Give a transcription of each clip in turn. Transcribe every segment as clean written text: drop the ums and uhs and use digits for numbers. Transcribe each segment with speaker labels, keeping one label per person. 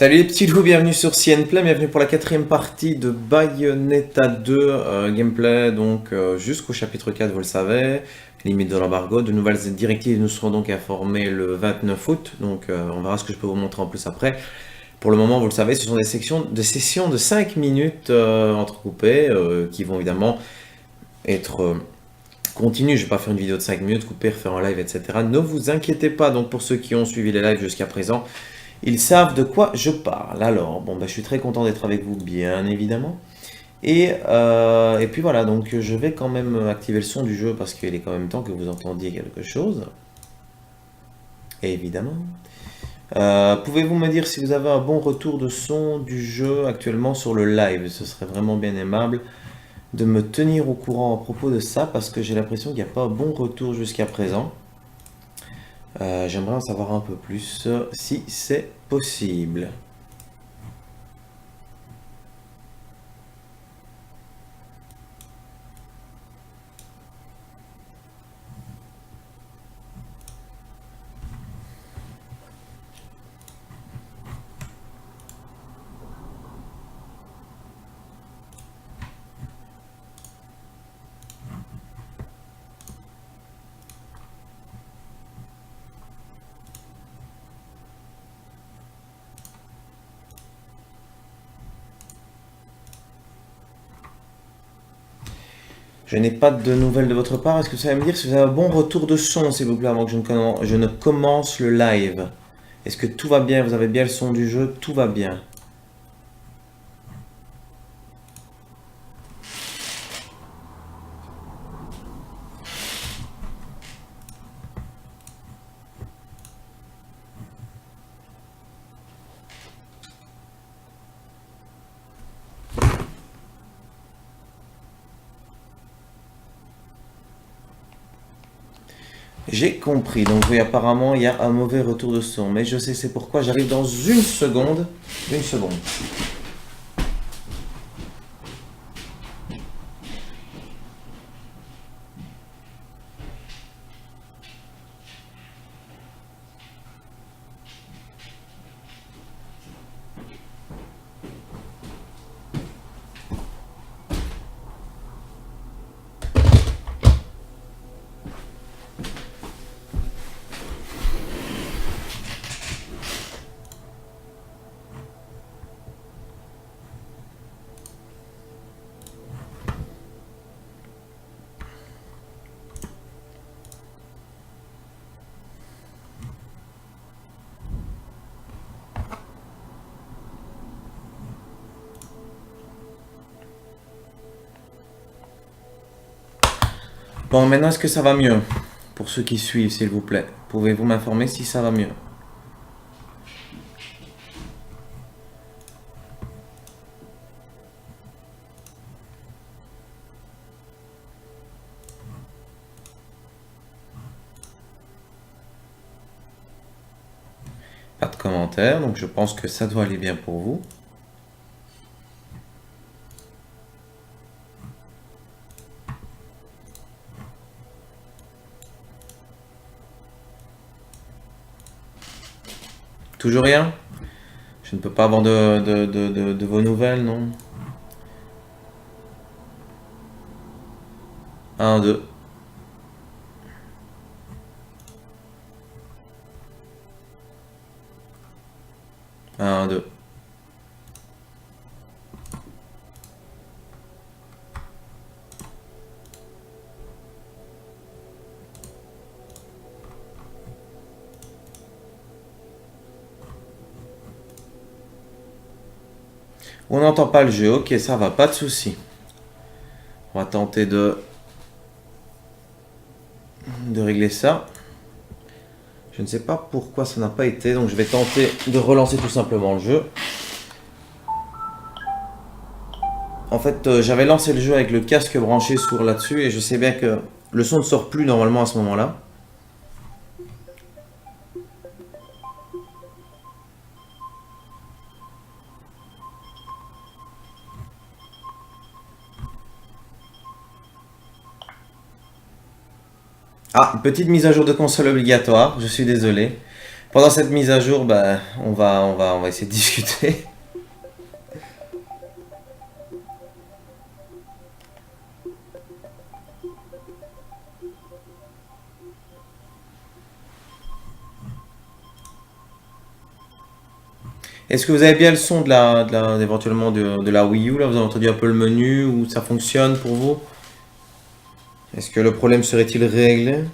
Speaker 1: Salut les petits loups, bienvenue sur CN Play, bienvenue pour la quatrième partie de Bayonetta 2 gameplay, donc jusqu'au chapitre 4, vous le savez, limite de l'embargo. De nouvelles directives nous seront donc informées le 29 août, donc on verra ce que je peux vous montrer en plus après. Pour le moment, vous le savez, ce sont des sessions de 5 minutes entrecoupées qui vont évidemment être continues. Je ne vais pas faire une vidéo de 5 minutes, couper, refaire un live, etc. Ne vous inquiétez pas, donc pour ceux qui ont suivi les lives jusqu'à présent, ils savent de quoi je parle. Alors, bon, bah, je suis très content d'être avec vous, bien évidemment. Et puis voilà, donc je vais quand même activer le son du jeu parce qu'il est quand même temps que vous entendiez quelque chose. Évidemment. Pouvez-vous me dire si vous avez un bon retour de son du jeu actuellement sur le live? Ce serait vraiment bien aimable de me tenir au courant à propos de ça parce que j'ai l'impression qu'il n'y a pas un bon retour jusqu'à présent. J'aimerais en savoir un peu plus si c'est possible. Je n'ai pas de nouvelles de votre part. Est-ce que vous savez me dire si vous avez un bon retour de son, s'il vous plaît, avant que je ne commence le live? Est-ce que tout va bien? Vous avez bien le son du jeu? Tout va bien? J'ai compris. Donc oui, apparemment, il y a un mauvais retour de son. Mais je sais c'est pourquoi. J'arrive dans une seconde. Une seconde. Bon, maintenant, est-ce que ça va mieux? Pour ceux qui suivent, s'il vous plaît. Pouvez-vous m'informer si ça va mieux? Pas de commentaires, donc je pense que ça doit aller bien pour vous. Toujours rien? Je ne peux pas avoir de vos nouvelles, non? 1, 2. 1, 2. On n'entend pas le jeu, ok, ça va, pas de souci. On va tenter de régler ça. Je ne sais pas pourquoi ça n'a pas été, donc je vais tenter de relancer tout simplement le jeu. En fait, j'avais lancé le jeu avec le casque branché sur là-dessus et je sais bien que le son ne sort plus normalement à ce moment-là. Ah, petite mise à jour de console obligatoire, je suis désolé. Pendant cette mise à jour, bah, on va essayer de discuter. Est-ce que vous avez bien le son éventuellement de la Wii U là? Vous avez entendu un peu le menu où ça fonctionne pour vous? Est-ce que le problème serait-il réglé?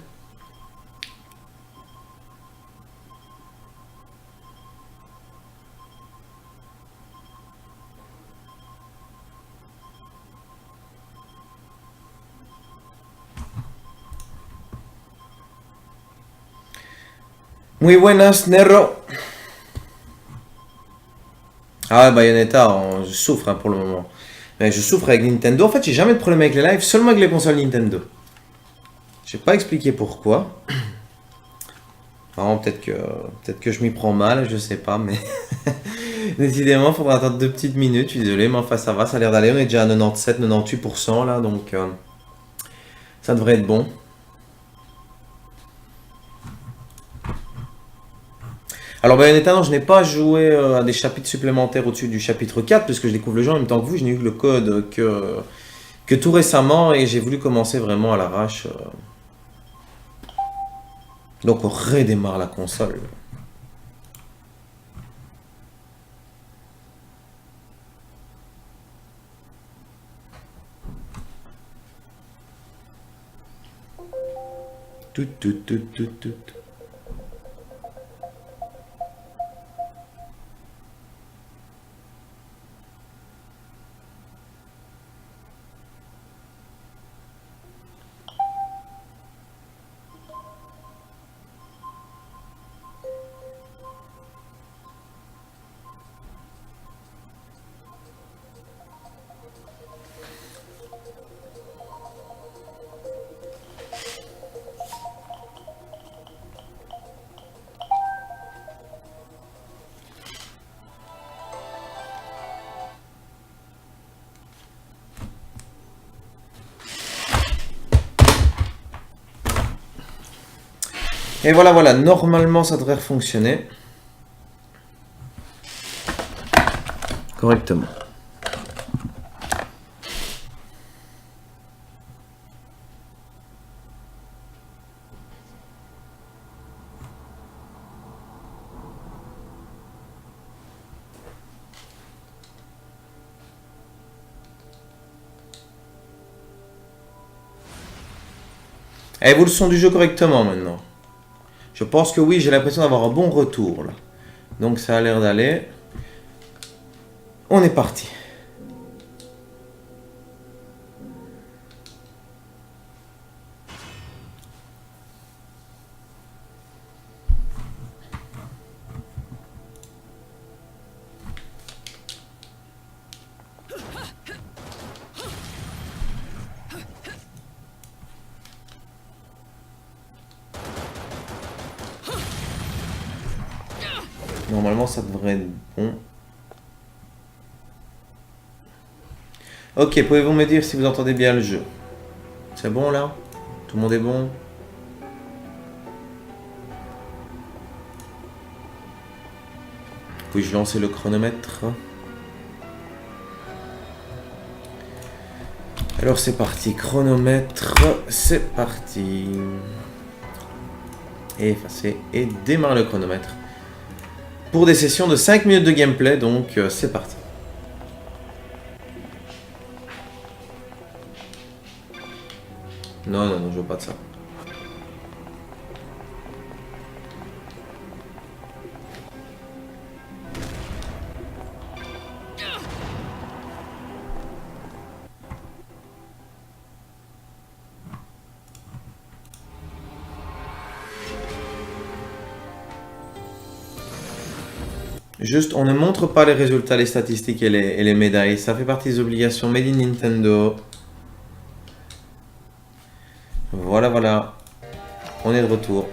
Speaker 1: Muy buenas, Nero. Ah, Bayonetta, je souffre hein, pour le moment. Mais je souffre avec Nintendo. En fait, j'ai jamais de problème avec les lives, seulement avec les consoles Nintendo. Je sais pas expliquer pourquoi. Vraiment, peut-être que je m'y prends mal, je sais pas, mais décidément, il faudra attendre 2 petites minutes. Je suis désolé, mais enfin, ça va, ça a l'air d'aller. On est déjà à 97-98% là, donc ça devrait être bon. Alors Bayonetta, non, je n'ai pas joué à des chapitres supplémentaires au-dessus du chapitre 4, puisque je découvre le jeu en même temps que vous. Je n'ai eu le code que tout récemment, et j'ai voulu commencer vraiment à l'arrache. Donc on redémarre la console. Tout, tout, tout, tout, tout. Et voilà, voilà, normalement ça devrait fonctionner correctement. Avez-vous le son du jeu correctement maintenant? Je pense que oui, j'ai l'impression d'avoir un bon retour là. Donc ça a l'air d'aller. On est parti. Normalement ça devrait être bon. Ok, pouvez-vous me dire si vous entendez bien le jeu? C'est bon là? Tout le monde est bon? Puis-je lancer le chronomètre? Alors c'est parti, chronomètre, c'est parti. Effacer et démarre le chronomètre. Pour des sessions de 5 minutes de gameplay, donc c'est parti. Non, non, non, je veux pas de ça. Juste, on ne montre pas les résultats, les statistiques et les médailles. Ça fait partie des obligations Made in Nintendo. Voilà, voilà. On est de retour.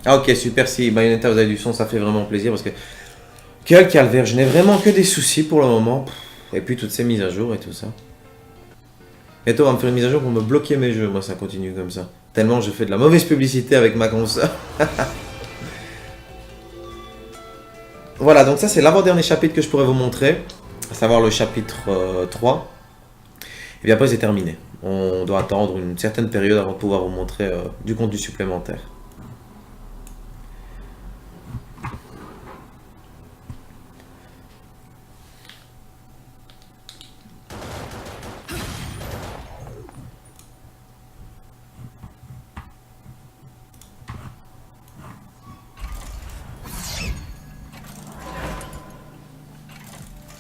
Speaker 1: Ah ok, super, si Bayonetta vous avez du son, ça fait vraiment plaisir parce que... Quel calvaire, je n'ai vraiment que des soucis pour le moment. Et puis toutes ces mises à jour et tout ça. Et toi, on va me faire une mise à jour pour me bloquer mes jeux. Moi, ça continue comme ça. Tellement je fais de la mauvaise publicité avec ma console. Voilà, donc ça, c'est l'avant-dernier chapitre que je pourrais vous montrer. À savoir le chapitre 3. Et puis après, c'est terminé. On doit attendre une certaine période avant de pouvoir vous montrer du contenu supplémentaire.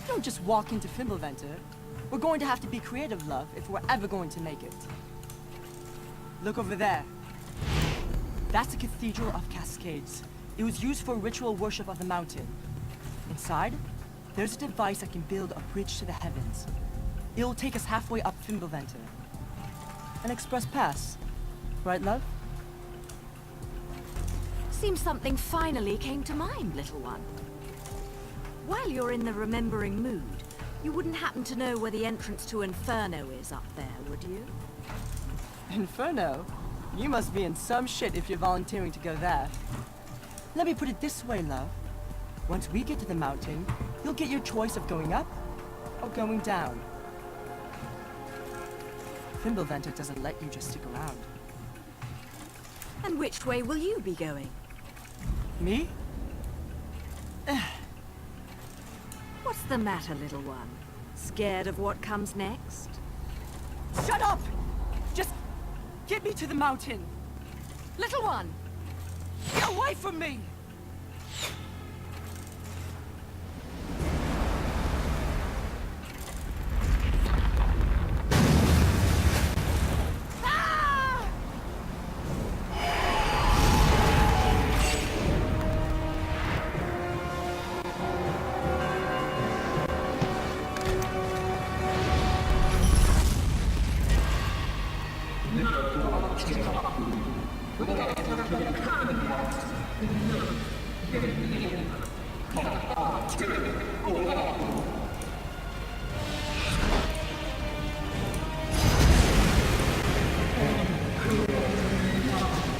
Speaker 2: Don't just walk into Fimbulventer. We're going to have to be creative, love, if we're ever going to make it. Look over there. That's the Cathedral of Cascades. It was used for ritual worship of the mountain. Inside, there's a device that can build a bridge to the heavens. It'll take us halfway up Fimbulventer. An express pass. Right, love?
Speaker 3: Seems something finally came to mind, little one. While you're in the remembering mood, you wouldn't happen to know where the entrance to Inferno is up there, would you?
Speaker 2: Inferno? You must be in some shit if you're volunteering to go there. Let me put it this way, love. Once we get to the mountain, you'll get your choice of going up or going down. Fimbulventer doesn't let you just stick around.
Speaker 3: And which way will you be going?
Speaker 2: Me?
Speaker 3: What's the matter, little one? Scared of what comes next?
Speaker 2: Shut up! Just get me to the mountain.
Speaker 3: Little one!
Speaker 2: Get away from me!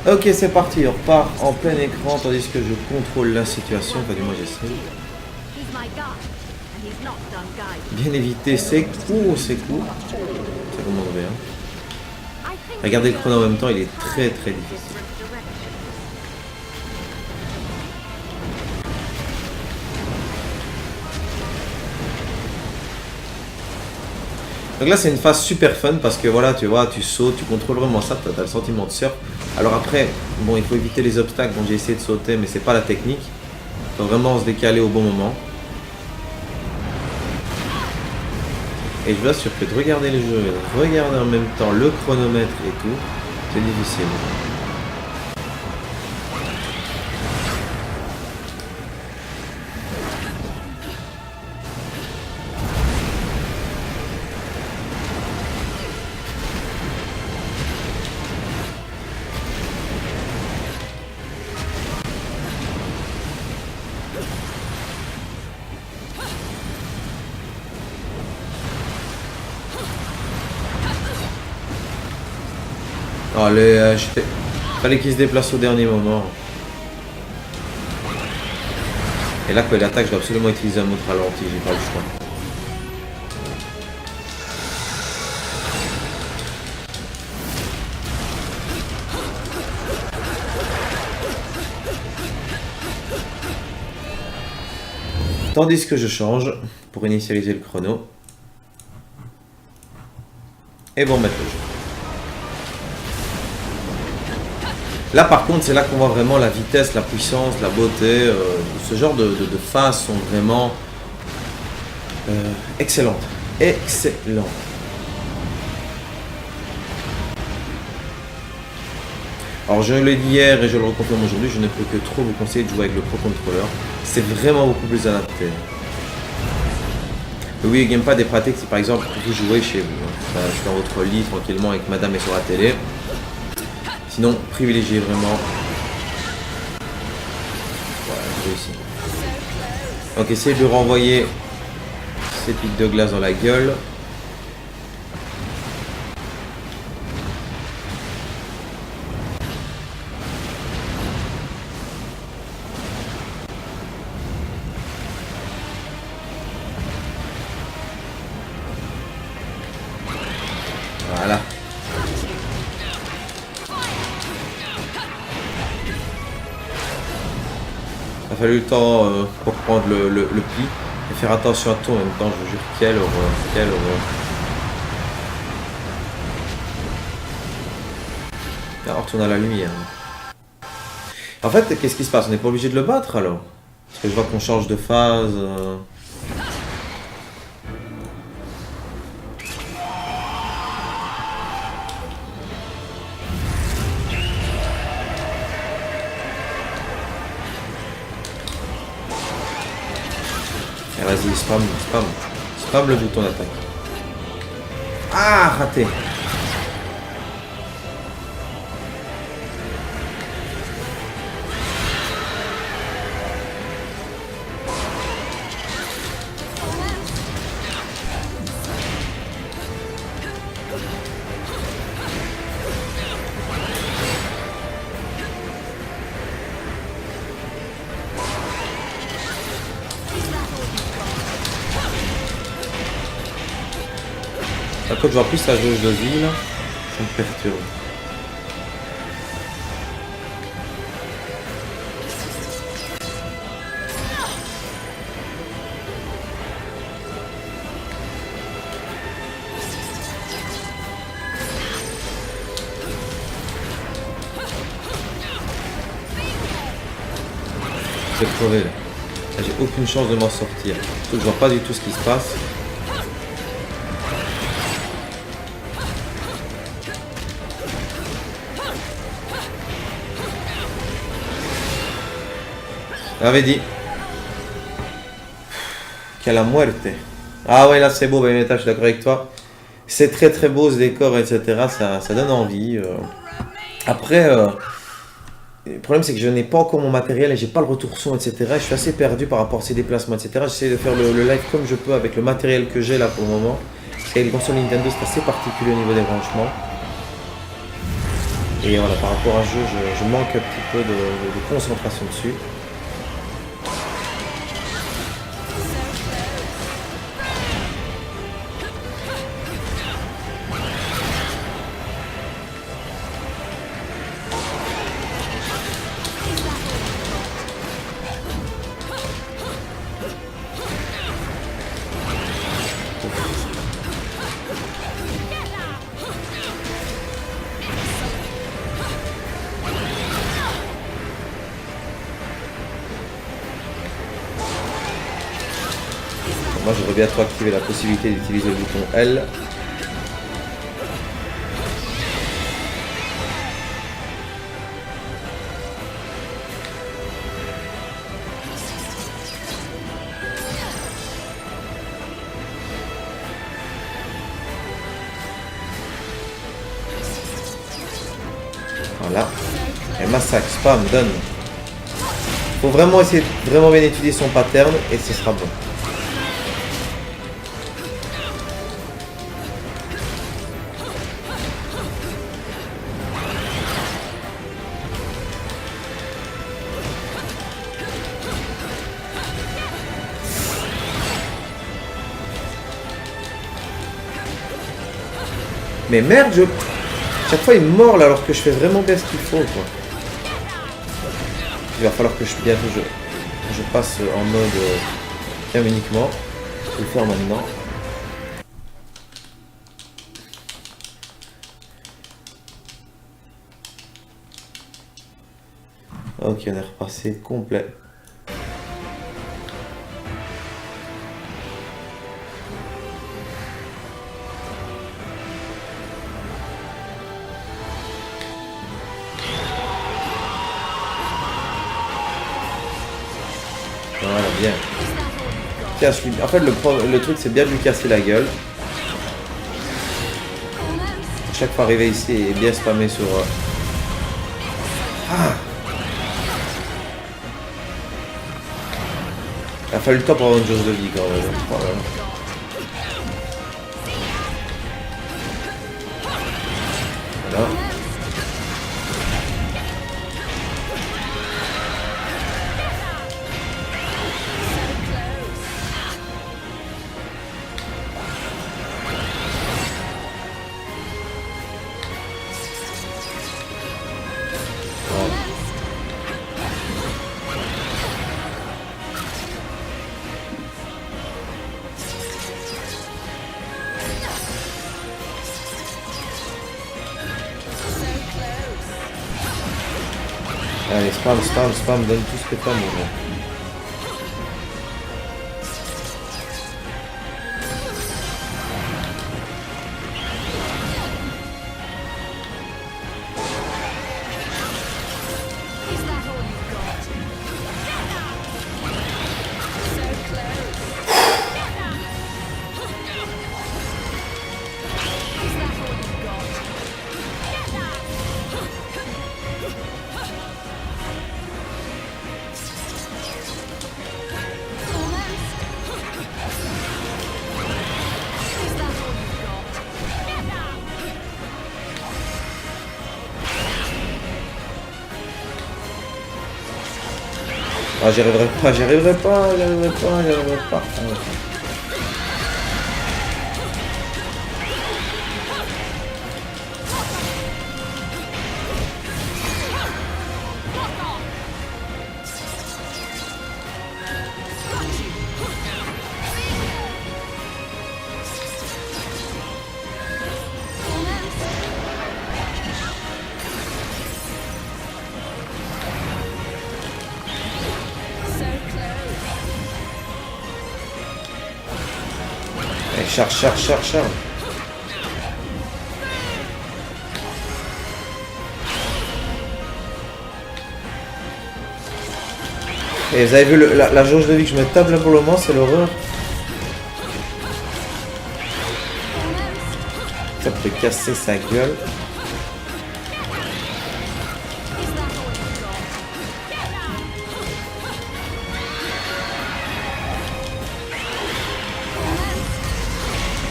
Speaker 1: Ok, c'est parti, on repart en plein écran tandis que je contrôle la situation, enfin du moins j'essaie.
Speaker 3: He's my guide, and he's not done guiding.
Speaker 1: Bien éviter ces coups, ça commence bien.
Speaker 3: I think
Speaker 1: Regardez le
Speaker 3: we're
Speaker 1: chrono en même temps, il est très très difficile.
Speaker 3: different direction.
Speaker 1: Donc là c'est une phase super fun parce que voilà, tu vois, tu sautes, tu contrôles vraiment ça, tu as le sentiment de surf. Alors après, bon, il faut éviter les obstacles, donc j'ai essayé de sauter mais c'est pas la technique. Il faut vraiment se décaler au bon moment. Et je vous assure que de regarder le jeu, de regarder en même temps le chronomètre et tout, c'est difficile. Allez, fallait qu'il se déplace au dernier moment. Et là, quand il attaque, je dois absolument utiliser un autre ralenti, j'ai pas le choix. Tandis que je change pour initialiser le chrono. Et bon, mettre le jeu. Là par contre c'est là qu'on voit vraiment la vitesse, la puissance, la beauté, ce genre de phases sont vraiment excellentes. Excellentes. Alors je l'ai dit hier et je le reconfirme aujourd'hui, je ne peux que trop vous conseiller de jouer avec le Pro Controller. C'est vraiment beaucoup plus adapté. Le Wii Gamepad est pratique si par exemple vous jouez chez vous. Hein. Je suis dans votre lit tranquillement avec madame et sur la télé. Sinon, privilégiez vraiment. Voilà, j'ai réussi. Donc, essayez de renvoyer ces pics de glace dans la gueule. Il a fallu le temps pour prendre le pli et faire attention à tout en même temps, je vous jure, quelle horreur, quelle horreur. Là, on retourne à la lumière. En fait, qu'est-ce qui se passe? On n'est pas obligé de le battre alors? Parce que je vois qu'on change de phase. Ah, vas-y, spam le bouton d'attaque. Ah, raté. Quand je vois plus la jauge de vie là, ça me perturbe. C'est crevé là. J'ai aucune chance de m'en sortir. Surtout que je vois pas du tout ce qui se passe. J'avais dit. Quelle muerte. Ah ouais, là c'est beau, Bayonetta, je suis d'accord avec toi. C'est très très beau ce décor, etc. Ça donne envie. Après, le problème c'est que je n'ai pas encore mon matériel et j'ai pas le retour son, etc. Je suis assez perdu par rapport à ces déplacements, etc. J'essaie de faire le live comme je peux avec le matériel que j'ai là pour le moment. Parce qu'avec les consoles Nintendo, c'est assez particulier au niveau des branchements. Et voilà, par rapport à un jeu, je manque un petit peu de concentration dessus. Moi je voudrais bientôt activer la possibilité d'utiliser le bouton L. Voilà. Et massacre, spam, donne. Faut vraiment essayer de vraiment bien étudier son pattern et ce sera bon. Mais merde, chaque fois il me mord là alors que je fais vraiment bien ce qu'il faut quoi. Il va falloir que bientôt je passe en mode cam uniquement. Je vais le faire maintenant. Ok, on est repassé complet. Voilà, bien. Cache-lui. En fait, le truc, c'est bien de lui casser la gueule. Chaque fois arriver ici et bien spammer sur... Ah! Il a fallu le temps pour avoir une jauge de vie quand même. Voilà. Voilà. Allez, spam, spam, spam, donne tout ce que t'as, mon gars.
Speaker 3: Is that all you've got? So close. Is that all you've got? Is that all you've got?
Speaker 1: Ah, j'y arriverai pas, j'y arriverai pas, j'y arriverai pas, j'y arriverai pas. Ah, ouais.
Speaker 3: So close.
Speaker 1: Allez, charge, charge, charge, charge. Et vous avez vu la jauge de vie que je me tape là pour le moment, c'est l'horreur. Ça peut casser sa gueule.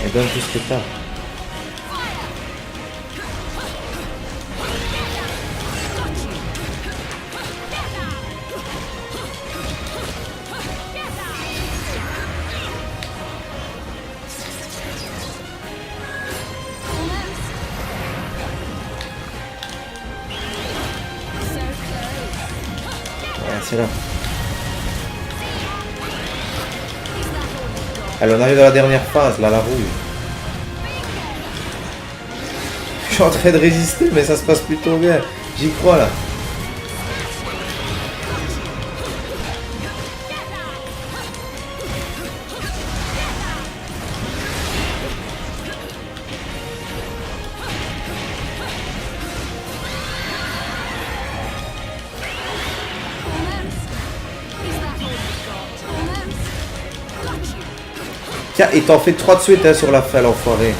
Speaker 1: Et donne tout ce que t'as. Ouais, c'est là. Allez, on arrive dans la dernière phase, là, la rouille. Je suis en train de résister, mais ça se passe plutôt bien. J'y crois, là. Tiens, et t'en fais 3 de suite hein, sur la fin, l'enfoiré.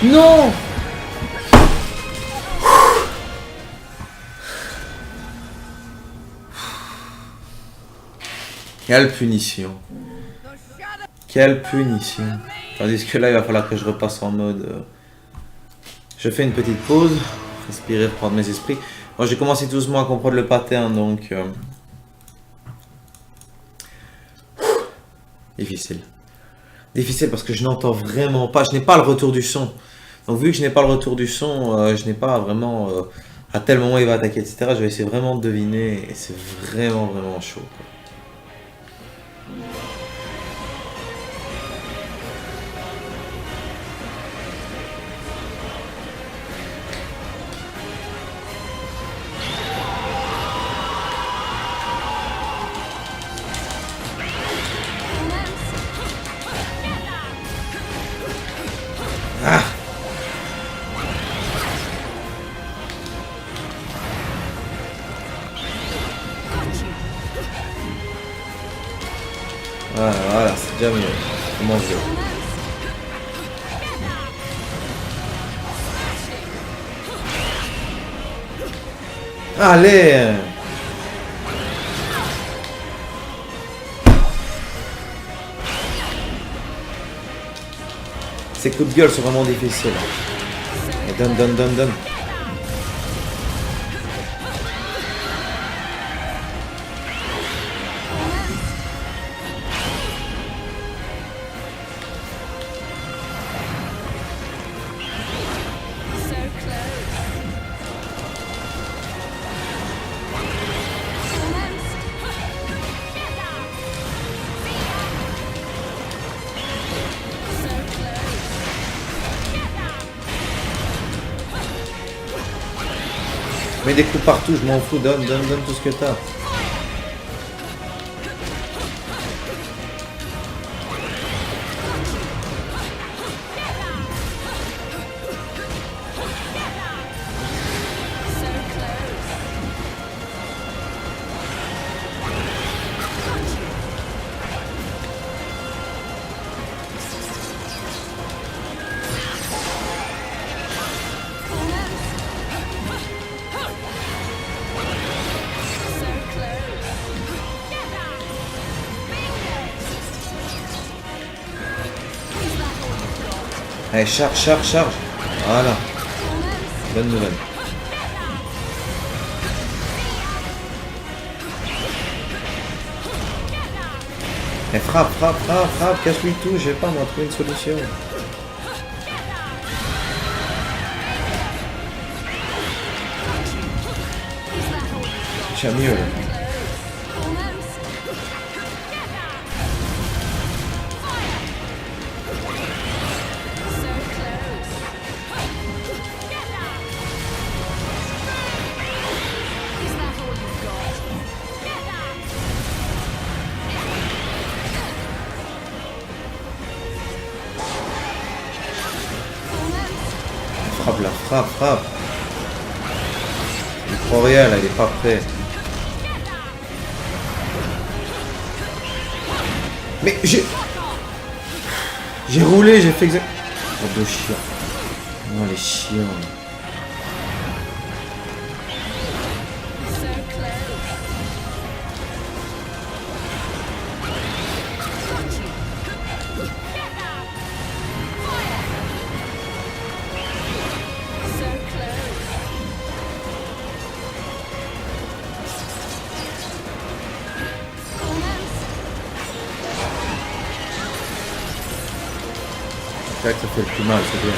Speaker 1: Non! Quelle punition. Quelle punition. Tandis que là, il va falloir que je repasse en mode... Je fais une petite pause. Respirer, reprendre mes esprits. Moi, j'ai commencé doucement à comprendre le pattern, donc... Difficile. Difficile parce que je n'entends vraiment pas. Je n'ai pas le retour du son. Donc, vu que je n'ai pas le retour du son, je n'ai pas vraiment... à tel moment il va attaquer, etc. Je vais essayer vraiment de deviner. Et c'est vraiment, vraiment chaud, quoi. Voilà, c'est déjà mieux. Comment je... Allez! Ces coups de gueule sont vraiment difficiles. Et donne, donne, donne, donne. Mets des coups partout, je m'en fous, donne tout ce que t'as. Allez, charge. Voilà. Bonne nouvelle. Et frappe, casse-lui tout, j'ai pas moi trouvé une solution. J'ai mieux là. Frappe. Il croit rien là, il est pas prêt. Mais j'ai roulé, j'ai fait exact. Oh de chien. Oh les chiens. C'est vrai que ça fait le plus mal, c'est bien.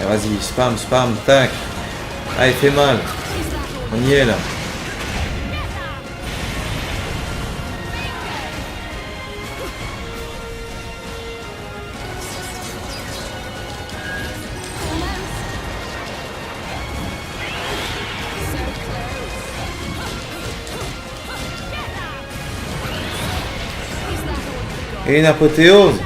Speaker 1: Allez, vas-y, spam, tac. Ah, il fait mal. On y est là. Et une apothéose.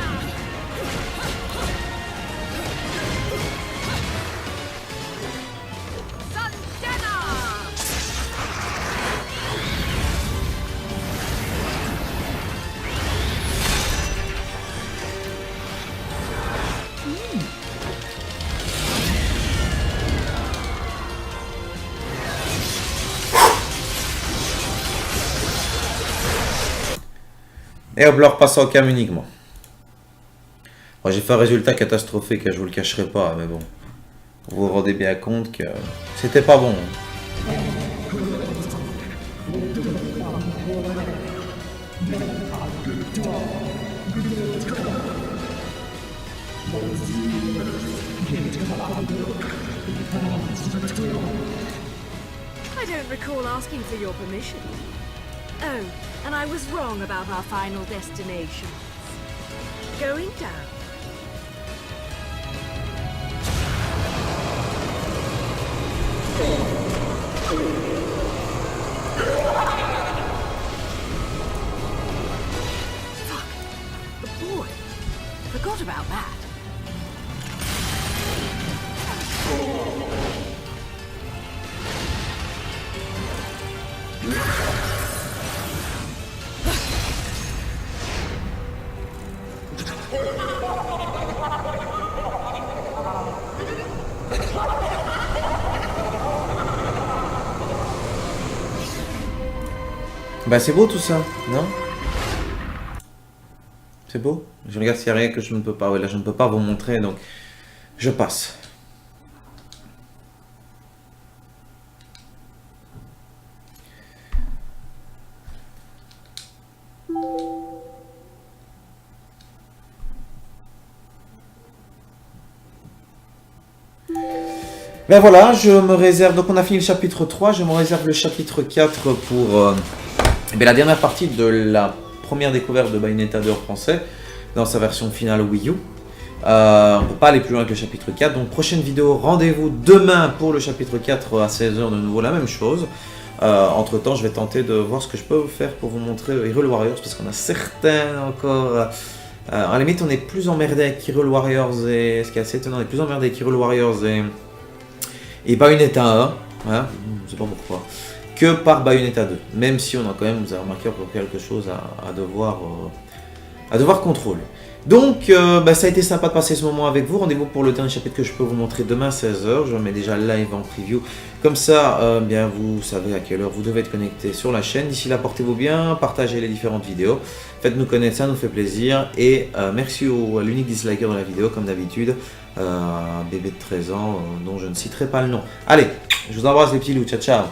Speaker 1: Et hop, leur passe en cam uniquement. Bon, j'ai fait un résultat catastrophique, je vous le cacherai pas, mais bon. Vous vous rendez bien compte que c'était pas bon.
Speaker 3: I don't recall asking for your permission. Oh, and I was wrong about our final destination. Going down. Fuck. The boy. Forgot about that.
Speaker 1: Bah c'est beau tout ça, non? C'est beau? Je regarde s'il y a rien que je ne peux pas. Ouais, là je ne peux pas vous montrer, donc je passe. Ben voilà, je me réserve, donc on a fini le chapitre 3, je me réserve le chapitre 4 pour la dernière partie de la première découverte de Bayonetta 2 en français, dans sa version finale Wii U. On ne peut pas aller plus loin que le chapitre 4, donc prochaine vidéo, rendez-vous demain pour le chapitre 4 à 16h, de nouveau la même chose. Entre temps, je vais tenter de voir ce que je peux vous faire pour vous montrer Hyrule Warriors, parce qu'on a certains encore... à la limite, on est plus emmerdé avec Hyrule Warriors, et ce qui est assez étonnant, on est plus emmerdé avec Hyrule Warriors et Bayonetta 1, hein, je sais pas pourquoi, que par Bayonetta 2, même si on a quand même, vous avez remarqué, encore quelque chose à devoir contrôler. Donc, ça a été sympa de passer ce moment avec vous. Rendez-vous pour le dernier chapitre que je peux vous montrer demain 16h. Je mets déjà live en preview. Comme ça, vous savez à quelle heure vous devez être connecté sur la chaîne. D'ici là, portez-vous bien, partagez les différentes vidéos. Faites-nous connaître, ça nous fait plaisir. Et merci à l'unique disliker de la vidéo, comme d'habitude. Un bébé de 13 ans dont je ne citerai pas le nom. Allez, je vous embrasse les petits loups. Ciao, ciao.